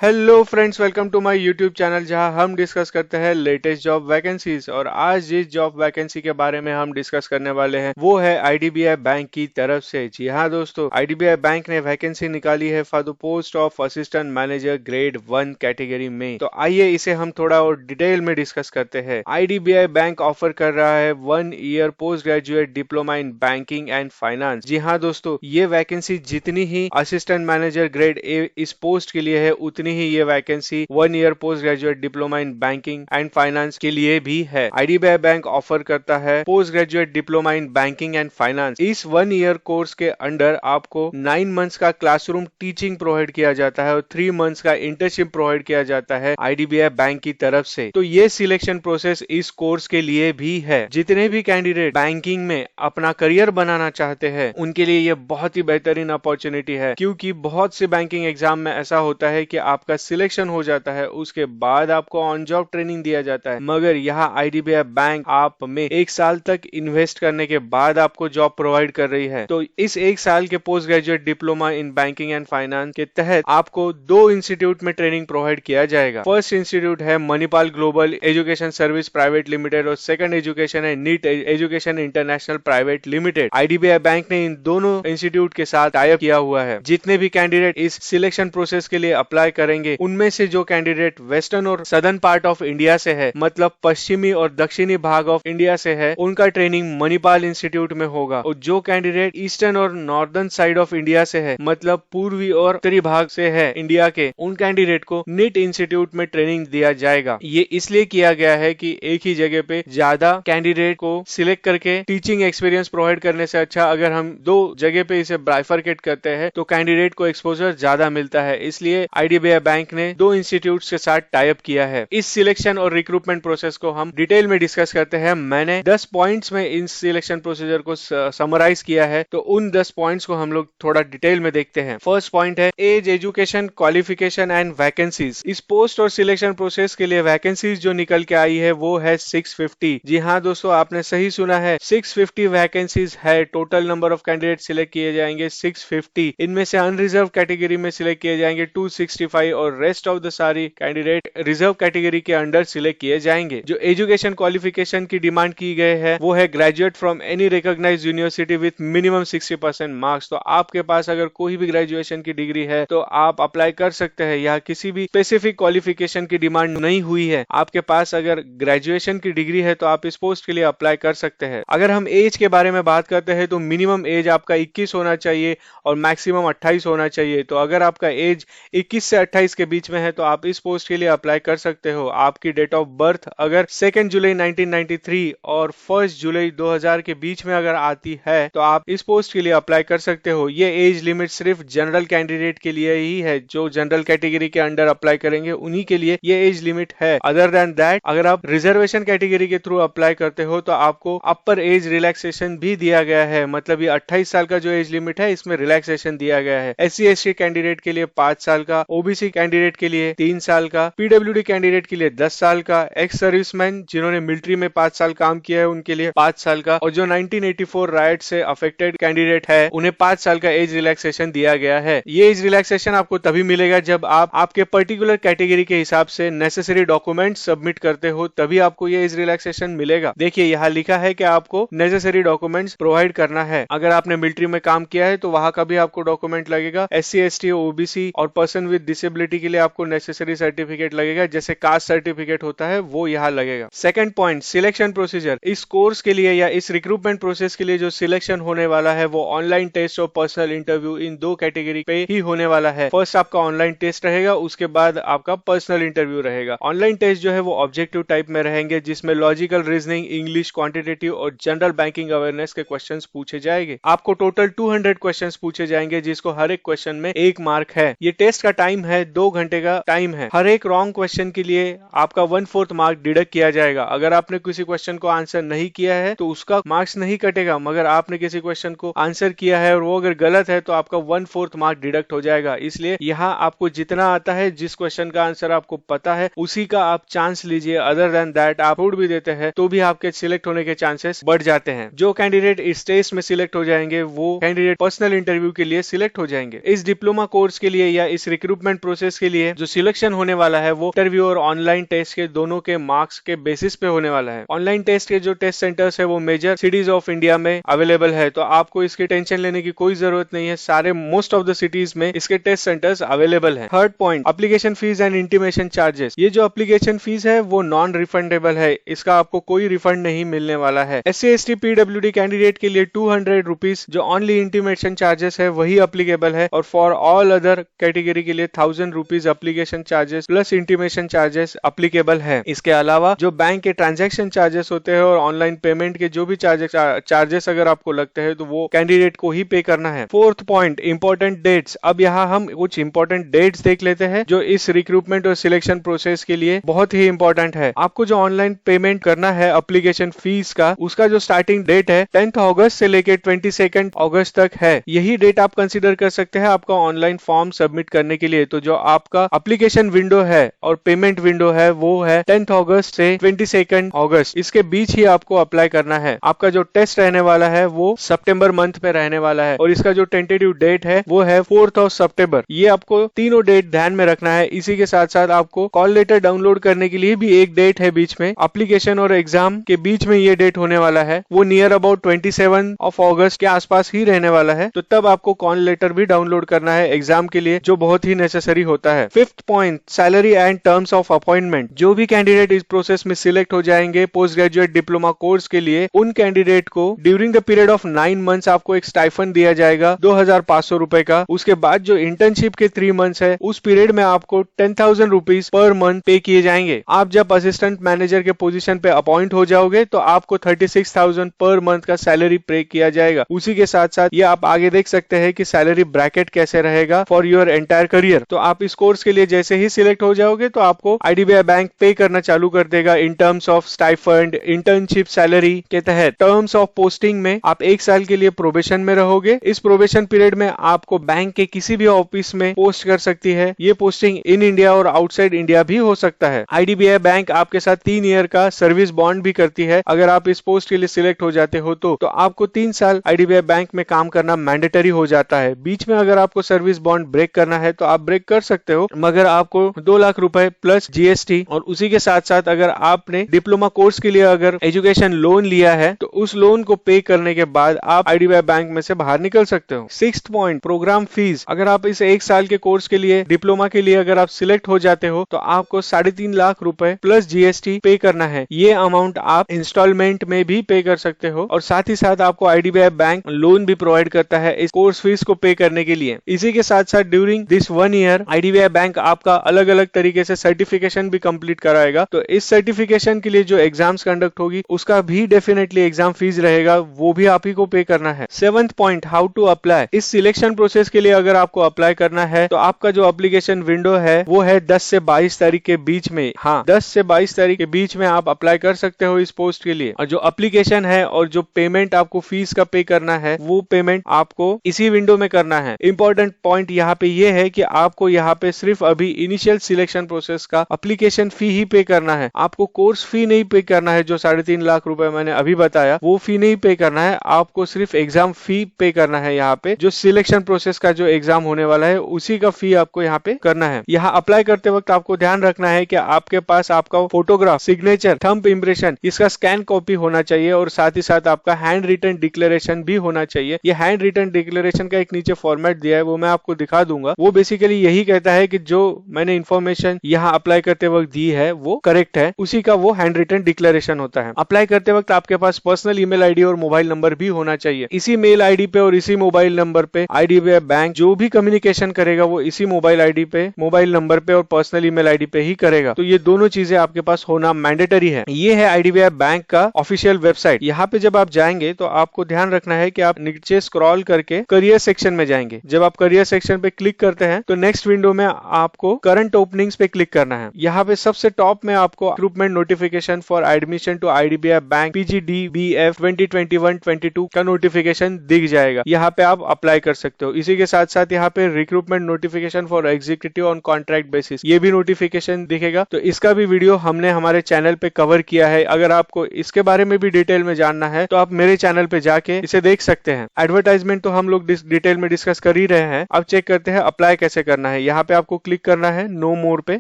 Hello friends, welcome to my YouTube channel जहां हम discuss करते हैं लेटेस्ट जॉब वैकेंसीज। और आज जिस जॉब वैकेंसी के बारे में हम डिस्कस करने वाले हैं वो है आईडीबीआई बैंक की तरफ से। जी हाँ दोस्तों, आईडीबीआई बैंक ने वैकेंसी निकाली है for the post of assistant manager grade 1 category में। तो आइए इसे हम थोड़ा और डिटेल में डिस्कस करते हैं। आईडीबीआई बैंक ऑफर कर रहा है 1 year post graduate diploma in banking and finance. जी हाँ दोस्तों, ये वैकेंसी जितनी ही असिस्टेंट मैनेजर ग्रेड ए इस पोस्ट के लिए है उतनी ही ये vacancy 1 year post graduate diploma in banking and finance के लिए भी है। आईडीबीआई बैंक ऑफर करता है post graduate diploma in banking and finance. इस 1 ईयर कोर्स के अंडर आपको 9 मंथ्स का क्लासरूम टीचिंग प्रोवाइड किया जाता है और 3 मंथ्स का इंटर्नशिप प्रोवाइड किया जाता है आईडीबीआई बैंक की तरफ से। तो ये सिलेक्शन प्रोसेस इस कोर्स के लिए भी है। जितने भी कैंडिडेट बैंकिंग में अपना करियर बनाना चाहते हैं उनके लिए ये बहुत ही बेहतरीन अपॉर्चुनिटी है, क्योंकि बहुत से बैंकिंग एग्जाम में ऐसा होता है कि आपका सिलेक्शन हो जाता है, उसके बाद आपको ऑन जॉब ट्रेनिंग दिया जाता है, मगर यहाँ आईडीबीआई बैंक आप में 1 साल तक इन्वेस्ट करने के बाद आपको जॉब प्रोवाइड कर रही है। तो इस 1 साल के post graduate diploma in banking and finance के तहत आपको 2 इंस्टीट्यूट में ट्रेनिंग प्रोवाइड किया जाएगा। फर्स्ट इंस्टीट्यूट है Manipal global education service private limited और सेकंड एजुकेशन है Nitte education international private limited. IDBI bank ने इन दोनों इंस्टीट्यूट के साथ टाई अप किया हुआ है। जितने भी कैंडिडेट इस सिलेक्शन प्रोसेस के लिए अप्लाई करेंगे उनमें से जो कैंडिडेट वेस्टर्न और सदर्न पार्ट ऑफ इंडिया से है, मतलब पश्चिमी और दक्षिणी भाग ऑफ इंडिया से है, उनका ट्रेनिंग मणिपाल इंस्टीट्यूट में होगा। और जो कैंडिडेट ईस्टर्न और नॉर्दर्न साइड ऑफ इंडिया से है, मतलब पूर्वी और उत्तरी भाग से है इंडिया के, उन कैंडिडेट को नीट इंस्टीट्यूट में ट्रेनिंग दिया जाएगा। ये इसलिए किया गया है कि एक ही जगह पे ज्यादा कैंडिडेट को सिलेक्ट करके टीचिंग एक्सपीरियंस प्रोवाइड करने से अच्छा अगर हम 2 जगह पे इसे बाइफरकेट करते हैं तो कैंडिडेट को एक्सपोजर ज्यादा मिलता है। इसलिए आईडीबीआई बैंक ने 2 इंस्टीट्यूट्स के साथ टाई अप किया है। इस सिलेक्शन और रिक्रूटमेंट प्रोसेस को हम डिटेल में डिस्कस करते हैं। मैंने 10 पॉइंट्स में इन सिलेक्शन प्रोसीजर को समराइज किया है, तो उन 10 पॉइंट्स को हम लोग थोड़ा डिटेल में देखते हैं। फर्स्ट पॉइंट है age, education, qualification and vacancies. इस पोस्ट और सिलेक्शन प्रोसेस के लिए वैकेंसीज जो निकल के आई है वो है 650। जी हाँ दोस्तों, आपने सही सुना है, 650 वैकेंसीज है। Total number of candidate select किए जाएंगे 650। इनमें से अनरिजर्व कैटेगरी में सिलेक्ट किए जाएंगे 265 और रेस्ट ऑफ द सारी कैंडिडेट रिजर्व कैटेगरी के अंडर सिलेक्ट किए जाएंगे। जो एजुकेशन क्वालिफिकेशन की डिमांड की गई है वो है graduate from any recognised university with minimum 60% marks. तो आपके पास अगर कोई भी ग्रेजुएशन की डिग्री है तो आप अप्लाई कर सकते हैं। यहाँ किसी भी स्पेसिफिक क्वालिफिकेशन की डिमांड नहीं हुई है। आपके पास अगर ग्रेजुएशन की डिग्री है तो आप इस पोस्ट के लिए अप्लाई कर सकते हैं। अगर हम एज के बारे में बात करते हैं तो मिनिमम एज आपका 21 होना चाहिए और मैक्सिमम 28 होना चाहिए। तो अगर आपका एज 21 से 28 के बीच में है तो आप इस पोस्ट के लिए अप्लाई कर सकते हो। आपकी डेट ऑफ बर्थ अगर 2 जुलाई 1993 और 1 जुलाई 2000 के बीच में अगर आती है तो आप इस पोस्ट के लिए अप्लाई कर सकते हो। ये एज लिमिट सिर्फ जनरल कैंडिडेट के लिए ही है। जो जनरल कैटेगरी के अंडर अप्लाई करेंगे उन्हीं के लिए ये एज लिमिट है। अदर देन दैट अगर आप रिजर्वेशन कैटेगरी के थ्रू अप्लाई करते हो तो आपको अपर एज रिलैक्सेशन भी दिया गया है। मतलब ये 28 साल का जो एज लिमिट है इसमें रिलैक्सेशन दिया गया है। SC ST कैंडिडेट के लिए 5 साल का, ओबीसी कैंडिडेट के लिए 3 साल का, पीडब्ल्यूडी कैंडिडेट के लिए 10 साल का, एक्स सर्विसमैन जिन्होंने मिलिट्री में 5 साल काम किया है उनके लिए 5 साल का, और जो 1984 राइट से अफेक्टेड कैंडिडेट है उन्हें 5 साल का एज रिलैक्सेशन दिया गया है। ये एज रिलैक्सेशन आपको तभी मिलेगा जब आप आपके पर्टिकुलर कैटेगरी के हिसाब से नेसेसरी डॉक्यूमेंट सबमिट करते हो, तभी आपको ये एज रिलैक्सेशन मिलेगा। देखिए यहाँ लिखा है कि आपको नेसेसरी डॉक्यूमेंट्स प्रोवाइड करना है। अगर आपने मिलिट्री में काम किया है तो वहां का भी आपको डॉक्यूमेंट लगेगा। SC ST ओबीसी और पर्सन विद डिसेबिलिटी के लिए आपको नेसेसरी सर्टिफिकेट लगेगा, जैसे कास्ट सर्टिफिकेट होता है वो यहाँ लगेगा। Second point, selection procedure. इस कोर्स के लिए या इस रिक्रूटमेंट प्रोसेस के लिए जो सिलेक्शन होने वाला है वो ऑनलाइन टेस्ट और पर्सनल इंटरव्यू इन 2 कैटेगरी पे ही होने वाला है। फर्स्ट आपका ऑनलाइन टेस्ट रहेगा, उसके बाद आपका पर्सनल इंटरव्यू रहेगा। ऑनलाइन टेस्ट जो है वो ऑब्जेक्टिव टाइप में रहेंगे जिसमें लॉजिकल रीजनिंग, इंग्लिश, क्वांटिटेटिव और जनरल बैंकिंग अवेयरनेस के क्वेश्चंस पूछे जाएंगे। आपको टोटल 200 क्वेश्चंस पूछे जाएंगे जिसको हर एक क्वेश्चन में 1 मार्क है। ये टेस्ट का टाइम है 2 घंटे का टाइम है। हर एक रॉन्ग क्वेश्चन के लिए आपका 1/4 मार्क डिडक्ट किया जाएगा। अगर आपने किसी क्वेश्चन को आंसर नहीं किया है तो उसका मार्क्स नहीं कटेगा, मगर आपने किसी क्वेश्चन को आंसर किया है और वो अगर गलत है तो आपका 1/4 मार्क डिडक्ट हो जाएगा। इसलिए यहाँ आपको जितना आता है, जिस क्वेश्चन का आंसर आपको पता है उसी का आप चांस लीजिए। अदर देन दैट आप छोड़ भी देते हैं तो भी आपके सिलेक्ट होने के चांसेस बढ़ जाते हैं। जो कैंडिडेट इस टेस्ट में सिलेक्ट हो जाएंगे वो कैंडिडेट पर्सनल इंटरव्यू के लिए सिलेक्ट हो जाएंगे। इस डिप्लोमा कोर्स के लिए या इस रिक्रूटमेंट प्रोसेस के लिए जो सिलेक्शन होने वाला है वो इंटरव्यू और ऑनलाइन टेस्ट के दोनों के मार्क्स के बेसिस पे होने वाला है। ऑनलाइन टेस्ट के जो टेस्ट सेंटर्स है वो मेजर सिटीज ऑफ इंडिया में अवेलेबल है, तो आपको इसकी टेंशन लेने की कोई जरूरत नहीं है। सारे मोस्ट ऑफ द सिटीज में इसके टेस्ट सेंटर्स अवेलेबल है। Third point, application fees and intimation charges. ये जो एप्लीकेशन फीस है वो नॉन रिफंडेबल है, इसका आपको कोई रिफंड नहीं मिलने वाला है। SC/ST PWD कैंडिडेट के लिए 200 रुपीज जो ओनली इंटीमेशन चार्जेस है वही अप्लीकेबल है, और फॉर ऑल अदर कैटेगरी के लिए 1000 rupees application charges plus intimation charges applicable है। इसके अलावा जो बैंक के ट्रांजैक्शन चार्जेस होते हैं और ऑनलाइन पेमेंट के जो भी चार्जेस अगर आपको लगते हैं तो वो कैंडिडेट को ही पे करना है। Fourth point, important dates. अब यहाँ हम कुछ इंपॉर्टेंट डेट्स देख लेते हैं जो इस रिक्रूटमेंट और सिलेक्शन प्रोसेस के लिए बहुत ही इंपॉर्टेंट है। आपको जो ऑनलाइन पेमेंट करना है एप्लीकेशन फीस का, उसका जो स्टार्टिंग डेट है 10 अगस्त से लेकर 22 अगस्त तक है। यही डेट आप कंसिडर कर सकते हैं आपका ऑनलाइन फॉर्म सबमिट करने के लिए। तो जो आपका एप्लीकेशन विंडो है और पेमेंट विंडो है वो है 10 अगस्त से 22 अगस्त, इसके बीच ही आपको अप्लाई करना है। आपका जो टेस्ट रहने वाला है वो सितंबर मंथ में रहने वाला है, और इसका जो टेंटेटिव डेट है वो है 4 सितंबर। ये आपको तीनों डेट ध्यान में रखना है। इसी के साथ साथ आपको कॉल लेटर डाउनलोड करने के लिए भी एक डेट है बीच में। एप्लीकेशन और एग्जाम के बीच में ये डेट होने वाला है, वो नियर अबाउट 27 अगस्त के आसपास ही रहने वाला है। तो तब आपको कॉल लेटर भी डाउनलोड करना है एग्जाम के लिए, जो बहुत ही नेसेसरी होता है। Fifth point, salary and terms of appointment. जो भी कैंडिडेट इस प्रोसेस में सिलेक्ट हो जाएंगे पोस्ट ग्रेजुएट डिप्लोमा कोर्स के लिए, उन कैंडिडेट को during the period of 9 months आपको एक स्टाइफन दिया जाएगा 2500 रुपए का। उसके बाद जो इंटर्नशिप के 3 मंथ्स है उस पीरियड में आपको 10,000 रुपीज पर मंथ पे किए जाएंगे। आप जब असिस्टेंट मैनेजर के पोजीशन पे अपॉइंट हो जाओगे तो आपको 36,000 पर मंथ का सैलरी पे किया जाएगा। उसी के साथ साथ ये आप आगे देख सकते हैं कि सैलरी ब्रैकेट कैसे रहेगा फॉर योर एंटायर करियर। तो आप इस कोर्स के लिए जैसे ही सिलेक्ट हो जाओगे तो आपको IDBI बैंक पे करना चालू कर देगा in terms of stipend, internship salary के तहत। टर्म्स ऑफ पोस्टिंग में आप 1 साल के लिए प्रोबेशन में रहोगे। इस प्रोबेशन पीरियड में आपको बैंक के किसी भी ऑफिस में पोस्ट कर सकती है। ये पोस्टिंग इन इंडिया और आउटसाइड इंडिया भी हो सकता है। IDBI बैंक आपके साथ 3 ईयर का सर्विस बॉन्ड भी करती है। अगर आप इस पोस्ट के लिए सिलेक्ट हो जाते हो तो आपको 3 साल IDBI बैंक में काम करना मैंडेटरी हो जाता है। बीच में अगर आपको सर्विस बॉन्ड ब्रेक करना है तो आप ब्रेक कर सकते हो, मगर आपको 2 लाख रुपए प्लस GST, और उसी के साथ साथ अगर आपने डिप्लोमा कोर्स के लिए अगर एजुकेशन लोन लिया है तो उस लोन को पे करने के बाद आप IDBI बैंक में से बाहर निकल सकते हो। Sixth point, programme fees. अगर आप इस 1 साल के कोर्स के लिए डिप्लोमा के लिए अगर आप सिलेक्ट हो जाते हो तो आपको 3.5 लाख रुपए प्लस GST पे करना है। ये अमाउंट आप इंस्टॉलमेंट में भी पे कर सकते हो, और साथ ही साथ आपको IDBI बैंक लोन भी प्रोवाइड करता है इस कोर्स फीस को पे करने के लिए। इसी के साथ साथ during this 1 year IDBI bank आपका अलग अलग तरीके से सर्टिफिकेशन भी कंप्लीट कराएगा। तो इस सर्टिफिकेशन के लिए जो एग्जाम्स कंडक्ट होगी उसका भी डेफिनेटली एग्जाम फीस रहेगा, वो भी आप ही को पे करना है। 7th point, how to apply. इस सिलेक्शन प्रोसेस के लिए अगर आपको अप्लाई करना है तो आपका जो एप्लीकेशन विंडो है वो है 10 से 22 तारीख के बीच में। हाँ, 10 से 22 तारीख के बीच में आप अप्लाई कर सकते हो इस पोस्ट के लिए। और जो एप्लीकेशन है और जो पेमेंट आपको फीस का पे करना है वो पेमेंट आपको इसी विंडो में करना है। इंपॉर्टेंट पॉइंट यहाँ पे ये है कि आपको यहाँ पे सिर्फ अभी इनिशियल सिलेक्शन प्रोसेस का एप्लीकेशन फी ही पे करना है। आपको कोर्स फी नहीं पे करना है, जो 3.5 लाख रुपए मैंने अभी बताया वो फी नहीं पे करना है। आपको सिर्फ एग्जाम फी पे करना है। यहाँ पे जो सिलेक्शन प्रोसेस का जो एग्जाम होने वाला है उसी का फी आपको यहाँ पे करना है। यहाँ अप्लाई करते वक्त आपको ध्यान रखना है कि आपके पास आपका फोटोग्राफ, सिग्नेचर, थंब इम्प्रेशन, इसका स्कैन कॉपी होना चाहिए, और साथ ही साथ आपका हैंड रिटन डिक्लेरेशन भी होना चाहिए। ये हैंड रिटन डिक्लेरेशन का एक नीचे फॉर्मेट दिया है, वो मैं आपको दिखा दूंगा। वो बेसिकली यही कहता है कि जो मैंने इन्फॉर्मेशन यहाँ अप्लाई करते वक्त दी है वो करेक्ट है, उसी का वो हैंड रिटन डिक्लेरेशन होता है। अप्लाई करते वक्त आपके पास पर्सनल ईमेल आईडी और मोबाइल नंबर भी होना चाहिए। इसी मेल आईडी पे और इसी मोबाइल नंबर पे IDBI बैंक जो भी कम्युनिकेशन करेगा वो इसी मोबाइल आईडी पे, मोबाइल नंबर पे और पर्सनल ईमेल आईडी पे ही करेगा। तो ये दोनों चीजें आपके पास होना मैंडेटरी है। ये है IDBI बैंक का ऑफिशियल वेबसाइट। यहाँ पे जब आप जाएंगे तो आपको ध्यान रखना है कि आप नीचे स्क्रॉल करके करियर सेक्शन में जाएंगे। जब आप करियर सेक्शन पे क्लिक करते हैं तो नेक्स्ट विंडो में आपको करंट ओपनिंग्स पे क्लिक करना है। यहाँ पे सबसे टॉप में आपको recruitment notification for admission to IDBI bank PGDBF 2021-22 का नोटिफिकेशन दिख जाएगा। यहाँ पे आप अप्लाई कर सकते हो। इसी के साथ साथ यहाँ पे recruitment notification for executive on contract basis, ये भी नोटिफिकेशन दिखेगा। तो इसका भी वीडियो हमने हमारे चैनल पे कवर किया है। अगर आपको इसके बारे में भी डिटेल में जानना है तो आप मेरे चैनल पे जाके इसे देख सकते हैं। एडवर्टाइजमेंट तो हम लोग डिटेल में डिस्कस कर ही रहे हैं। अब चेक करते हैं अप्लाई कैसे करना है। है, यहाँ पे आपको क्लिक करना है नो मोर पे।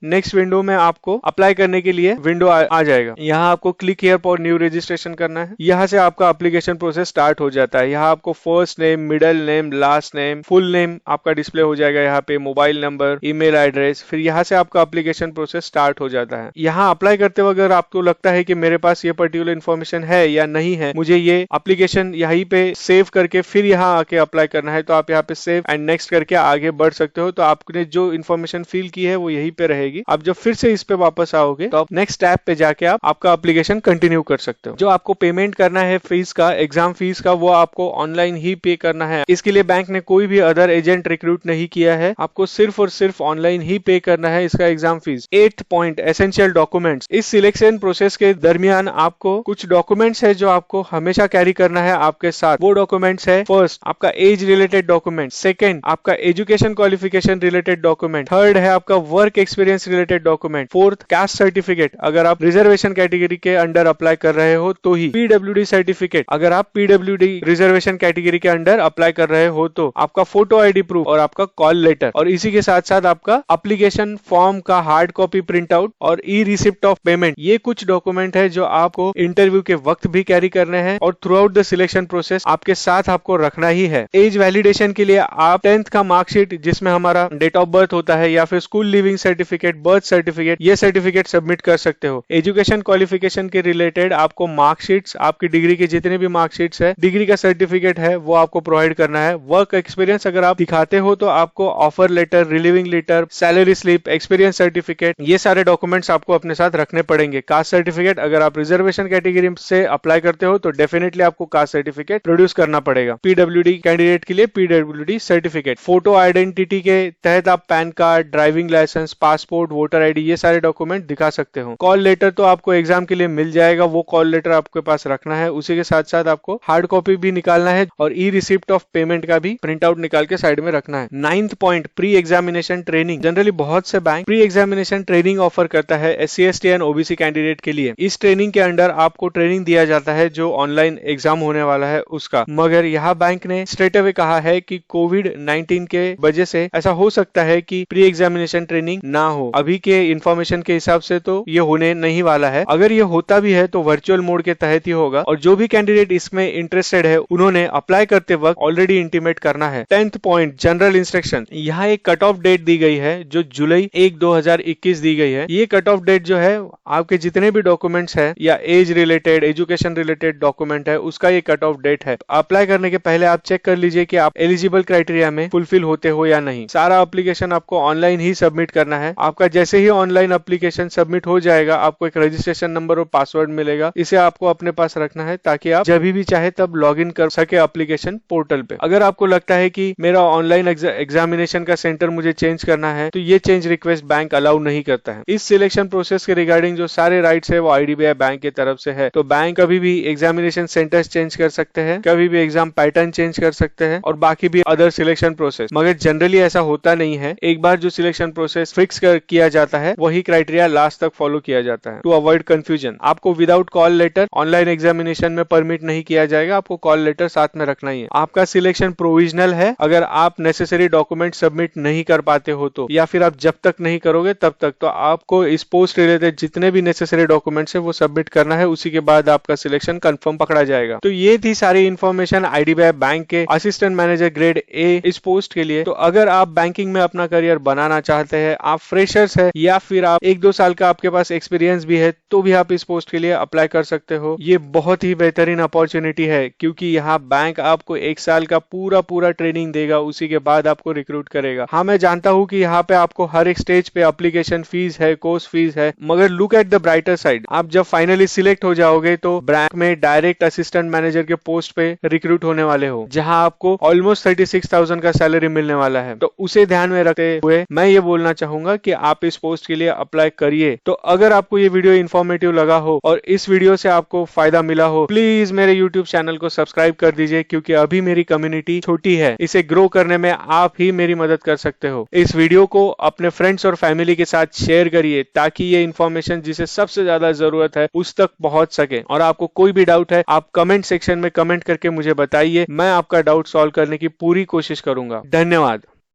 नेक्स्ट विंडो में आपको अप्लाई करने के लिए विंडो आ जाएगा। यहाँ आपको click here for new registration करना है। यहाँ से आपका एप्लीकेशन प्रोसेस स्टार्ट हो जाता है। यहाँ आपको first name, middle name, last name, full name आपका डिस्प्ले हो जाएगा। यहाँ पे मोबाइल नंबर, ईमेल एड्रेस, फिर यहाँ से आपका एप्लीकेशन प्रोसेस स्टार्ट हो जाता है। यहाँ अप्लाई करते वक्त अगर आपको लगता है कि मेरे पास ये पर्टिकुलर इन्फॉर्मेशन है या नहीं है, मुझे ये एप्लीकेशन यहीं पे सेव करके फिर यहाँ आके अप्लाई करना है, तो आप यहाँ पे सेव एंड नेक्स्ट करके आगे बढ़ सकते हो। तो आपने जो इन्फॉर्मेशन फिल की है वो यहीं पे रहेगी। आप जब फिर से इस पे वापस आओगे तो आप नेक्स्ट टैब पे जाके आप आपका एप्लीकेशन कंटिन्यू कर सकते हो। जो आपको पेमेंट करना है फीस का, एग्जाम फीस का, वो आपको ऑनलाइन ही पे करना है। इसके लिए बैंक ने कोई भी अदर एजेंट रिक्रूट नहीं किया है, आपको सिर्फ और सिर्फ ऑनलाइन ही पे करना है इसका exam fees. 8th point, essential documents. इस सिलेक्शन प्रोसेस के दरमियान आपको कुछ डॉक्यूमेंट्स है जो आपको हमेशा कैरी करना है आपके साथ। वो डॉक्यूमेंट्स है, फर्स्ट आपका एज रिलेटेड डॉक्यूमेंट, सेकंड आपका education qualification related document, third है आपका work experience related document, fourth caste certificate अगर आप रिजर्वेशन कैटेगरी के अंडर अप्लाई कर रहे हो तो ही, पीडब्ल्यूडी सर्टिफिकेट अगर आप पीडब्ल्यूडी रिजर्वेशन कैटेगरी के अंडर अप्लाई कर रहे हो तो, आपका फोटो आईडी प्रूफ और आपका कॉल लेटर, और इसी के साथ साथ आपका एप्लीकेशन फॉर्म का हार्ड कॉपी प्रिंट आउट और ई रिसिप्ट ऑफ पेमेंट। ये कुछ डॉक्यूमेंट है जो आपको इंटरव्यू के वक्त भी कैरी करने हैं और through out the selection process आपके साथ आपको रखना ही है। एज वैलिडेशन के लिए आप 10th का मार्कशीट जिसमें हमारा डेट ऑफ बर्थ होता है या फिर school leaving certificate, birth certificate, ये सर्टिफिकेट सबमिट कर सकते हो। एजुकेशन क्वालिफिकेशन के रिलेटेड आपको मार्कशीट्स, आपकी डिग्री के जितने भी मार्कशीट्स है, डिग्री का सर्टिफिकेट है, वो आपको प्रोवाइड करना है। वर्क एक्सपीरियंस अगर आप दिखाते हो तो आपको offer letter, relieving letter, salary slip, experience certificate, ये सारे डॉक्यूमेंट्स आपको अपने साथ रखने पड़ेंगे। कास्ट सर्टिफिकेट अगर आप रिजर्वेशन कैटेगरी से अप्लाई करते हो तो डेफिनेटली आपको कास्ट सर्टिफिकेट प्रोड्यूस करना पड़ेगा। पीडब्ल्यूडी कैंडिडेट के लिए पीडब्ल्यूडी सर्टिफिकेट, फोटो आइडेंटिटी के तहत आप PAN card, driving licence, passport, voter ID, ये सारे डॉक्यूमेंट दिखा सकते हो। कॉल लेटर तो आपको एग्जाम के लिए मिल जाएगा, वो कॉल लेटर आपके पास रखना है। उसी के साथ साथ आपको हार्ड कॉपी भी निकालना है और ई रिसिप्ट ऑफ पेमेंट का भी प्रिंट आउट निकाल के साइड में रखना है। 9th point, pre examination training. Generally बहुत से bank pre examination training offer करता है SC ST and OBC candidate के लिए। इस ट्रेनिंग के अंडर आपको ट्रेनिंग दिया जाता है जो ऑनलाइन एग्जाम होने वाला है उसका, मगर यहाँ बैंक ने स्ट्रेट अवे कहा है कि कोविड-19 के वजह से ऐसा हो सकता है कि प्री एग्जामिनेशन ट्रेनिंग ना हो। अभी के इंफॉर्मेशन के हिसाब से तो ये होने नहीं वाला है। अगर ये होता भी है तो वर्चुअल मोड के तहत ही होगा और जो भी कैंडिडेट इसमें इंटरेस्टेड है उन्होंने अप्लाई करते वक्त ऑलरेडी इंटीमेट करना है। 10th point, general instruction. यहाँ एक कट ऑफ डेट दी गई है जो जुलाई 1, 2021 दी गई है। ये कट ऑफ डेट जो है आपके जितने भी डॉक्यूमेंट्स है या age related, education related document है उसका ये कट ऑफ डेट है। अप्लाई करने के पहले आप चेक कर लीजिए कि आप एलिजिबल क्राइटेरिया में फुलफिल होते हो या नहीं। सारा एप्लीकेशन आपको ऑनलाइन ही सबमिट करना है। आपका जैसे ही ऑनलाइन एप्लीकेशन सबमिट हो जाएगा आपको एक रजिस्ट्रेशन नंबर और पासवर्ड मिलेगा। इसे आपको अपने पास रखना है ताकि आप जब भी चाहे तब लॉग इन कर सके एप्लीकेशन पोर्टल पे। अगर आपको लगता है कि मेरा ऑनलाइन एग्जामिनेशन का सेंटर मुझे चेंज करना है तो ये चेंज रिक्वेस्ट बैंक अलाउ नहीं करता है। इस सिलेक्शन प्रोसेस के रिगार्डिंग जो सारे राइट्स है वो IDBI बैंक की तरफ से है। तो बैंक कभी भी एग्जामिनेशन सेंटर्स चेंज कर सकते हैं, कभी भी एग्जाम पैटर्न चेंज कर सकते हैं और बाकी भी अदर सिलेक्शन प्रोसेस, मगर जनरली ऐसा होता नहीं है। एक बार जो सिलेक्शन प्रोसेस फिक्स किया जाता है वही क्राइटेरिया लास्ट तक फॉलो किया जाता है। टू अवॉइड कंफ्यूजन, आपको without call letter online examination में परमिट नहीं किया जाएगा, आपको कॉल लेटर साथ में रखना ही है। आपका सिलेक्शन प्रोविजनल है, अगर आप नेसेसरी डॉक्यूमेंट सबमिट नहीं कर पाते हो तो, या फिर आप जब तक नहीं करोगे तब तक, तो आपको इस पोस्ट रिलेटेड जितने भी नेसेसरी डॉक्यूमेंट्स है वो सबमिट करना है। उसी के बाद आपका सिलेक्शन कंफर्म पकड़ा जाएगा। तो ये थी सारी इन्फॉर्मेशन IDBI बैंक के असिस्टेंट मैनेजर ग्रेड A इस पोस्ट के लिए। तो अगर आप बैंकिंग में अपना करियर बनाना चाहते हैं, आप फ्रेशर्स है या फिर आप 1-2 साल का आपके पास एक्सपीरियंस भी है, तो भी आप इस पोस्ट के लिए अप्लाई कर सकते हो। ये बहुत ही बेहतरीन अपॉर्चुनिटी है क्योंकि यहाँ बैंक आपको 1 साल का पूरा ट्रेनिंग देगा, उसी के बाद आपको रिक्रूट करेगा। हाँ, मैं जानता हूँ कि यहाँ पे आपको हर एक स्टेज पे एप्लीकेशन फीस है, कोर्स फीस है, मगर look at the brighter side, आप जब फाइनली सिलेक्ट हो जाओगे तो बैंक में डायरेक्ट असिस्टेंट मैनेजर के पोस्ट पे रिक्रूट होने वाले हो, जहां आपको ऑलमोस्ट 36,000 का सैलरी मिलने वाला है। तो उसे ध्यान में रखते हुए मैं ये बोलना चाहूंगा कि आप इस पोस्ट के लिए अप्लाई करिए। तो अगर आपको ये वीडियो इन्फॉर्मेटिव लगा हो और इस वीडियो से आपको फायदा मिला हो, प्लीज मेरे यूट्यूब चैनल को सब्सक्राइब कर दीजिए क्योंकि अभी मेरी कम्युनिटी छोटी है, इसे ग्रो करने में आप ही मेरी मदद कर सकते हो। इस वीडियो को अपने फ्रेंड्स और फैमिली के साथ शेयर करिए ताकि ये इन्फॉर्मेशन जिसे सबसे ज्यादा जरूरत है उस तक पहुंच सके। और आपको कोई भी डाउट है आप कमेंट सेक्शन में कमेंट करके मुझे बताइए, मैं आपका डाउट सॉल्व करने की पूरी कोशिश करूंगा। धन्यवाद।